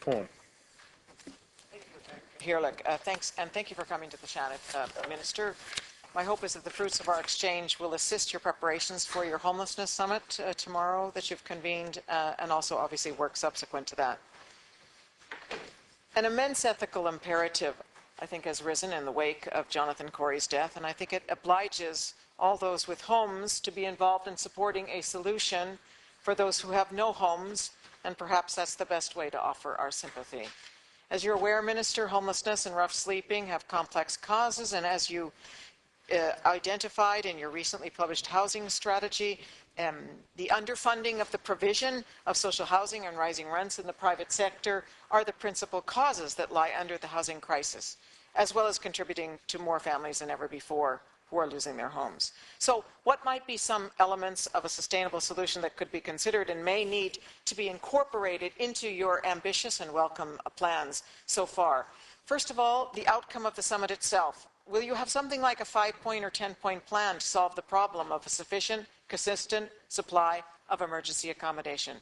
Zappone. Thanks, and thank you for coming to the Shannon, Minister. My hope is that the fruits of our exchange will assist your preparations for your homelessness summit tomorrow that you've convened, and also obviously work subsequent to that. An immense ethical imperative, I think, has risen in the wake of Jonathan Corey's death, and I think it obliges all those with homes to be involved in supporting a solution for those who have no homes, and perhaps that's the best way to offer our sympathy. As you're aware, Minister, homelessness and rough sleeping have complex causes, and as you identified in your recently published housing strategy, the underfunding of the provision of social housing and rising rents in the private sector are the principal causes that lie under the housing crisis, as well as contributing to more families than ever before who are losing their homes. So what might be some elements of a sustainable solution that could be considered and may need to be incorporated into your ambitious and welcome plans so far? First of all, the outcome of the summit itself. Will you have something like a 5-point or 10-point plan to solve the problem of a sufficient, consistent supply of emergency accommodation?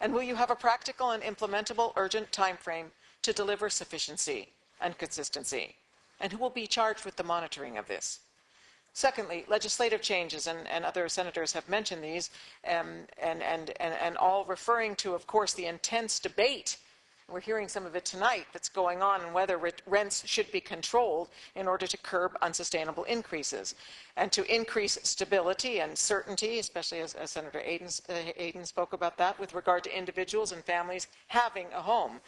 And will you have a practical and implementable urgent time frame to deliver sufficiency and consistency? And who will be charged with the monitoring of this? Secondly, legislative changes, and other senators have mentioned these, and all referring to, of course, the intense debate, we're hearing some of it tonight, that's going on and whether rents should be controlled in order to curb unsustainable increases and to increase stability and certainty, especially as Senator Aiden spoke about that, with regard to individuals and families having a home.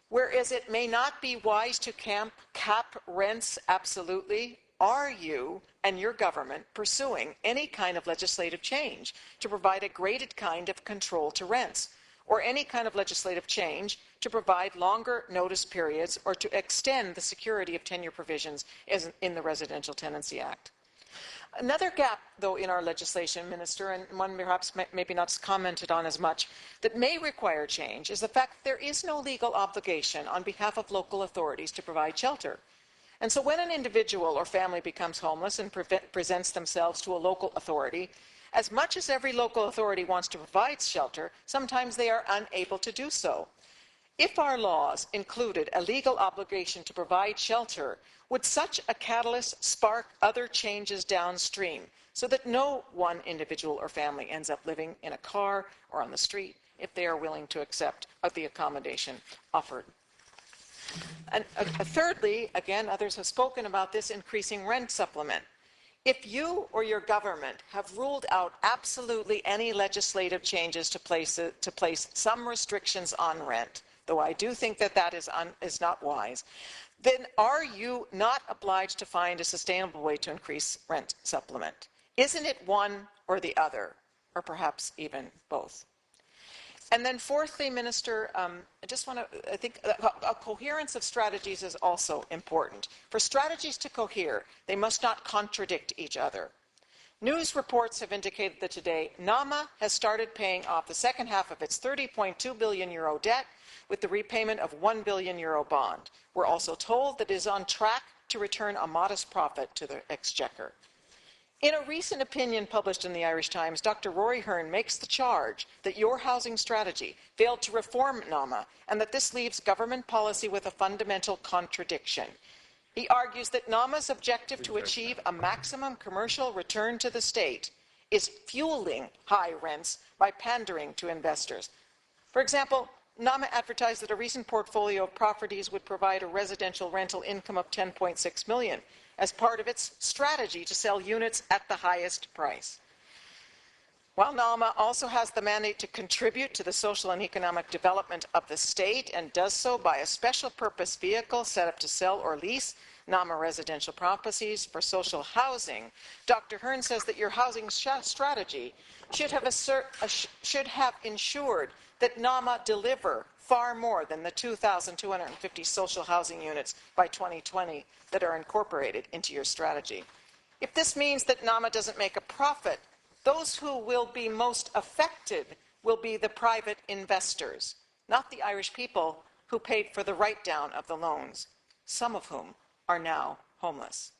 Whereas it may not be wise to cap rents absolutely, are you and your government pursuing any kind of legislative change to provide a graded kind of control to rents, or any kind of legislative change to provide longer notice periods or to extend the security of tenure provisions in the Residential Tenancy Act? Another gap, though, in our legislation, Minister, and one perhaps maybe not commented on as much, that may require change is the fact that there is no legal obligation on behalf of local authorities to provide shelter. And so when an individual or family becomes homeless and presents themselves to a local authority, as much as every local authority wants to provide shelter, sometimes they are unable to do so. If our laws included a legal obligation to provide shelter, would such a catalyst spark other changes downstream so that no one individual or family ends up living in a car or on the street if they are willing to accept the accommodation offered? And thirdly, again, others have spoken about this increasing rent supplement. If you or your government have ruled out absolutely any legislative changes to place some restrictions on rent, though I do think that that is not wise, then are you not obliged to find a sustainable way to increase rent supplement? Isn't it one or the other, or perhaps even both? And then fourthly, Minister, I think a coherence of strategies is also important. For strategies to cohere, they must not contradict each other. News reports have indicated that today, NAMA has started paying off the second half of its €30.2 billion debt with the repayment of €1 billion bond. We're also told that it is on track to return a modest profit to the exchequer. In a recent opinion published in the Irish Times, Dr. Rory Hearn makes the charge that your housing strategy failed to reform NAMA and that this leaves government policy with a fundamental contradiction. He argues that NAMA's objective to achieve a maximum commercial return to the state is fueling high rents by pandering to investors. For example, NAMA advertised that a recent portfolio of properties would provide a residential rental income of $10.6 million as part of its strategy to sell units at the highest price. While NAMA also has the mandate to contribute to the social and economic development of the state and does so by a special purpose vehicle set up to sell or lease NAMA residential properties for social housing, Dr. Hearn says that your housing strategy should have ensured that NAMA deliver far more than the 2,250 social housing units by 2020 that are incorporated into your strategy. If this means that NAMA doesn't make a profit, those who will be most affected will be the private investors, not the Irish people who paid for the write-down of the loans, some of whom are now homeless.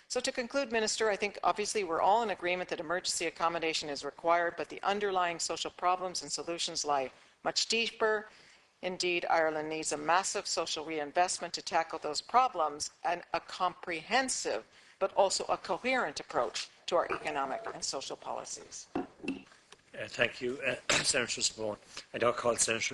So to conclude, Minister, I think obviously we're all in agreement that emergency accommodation is required, but the underlying social problems and solutions lie much deeper. Indeed, Ireland needs a massive social reinvestment to tackle those problems and a comprehensive but also a coherent approach to our economic and social policies. Thank you, Senator Zappone. I now call Senator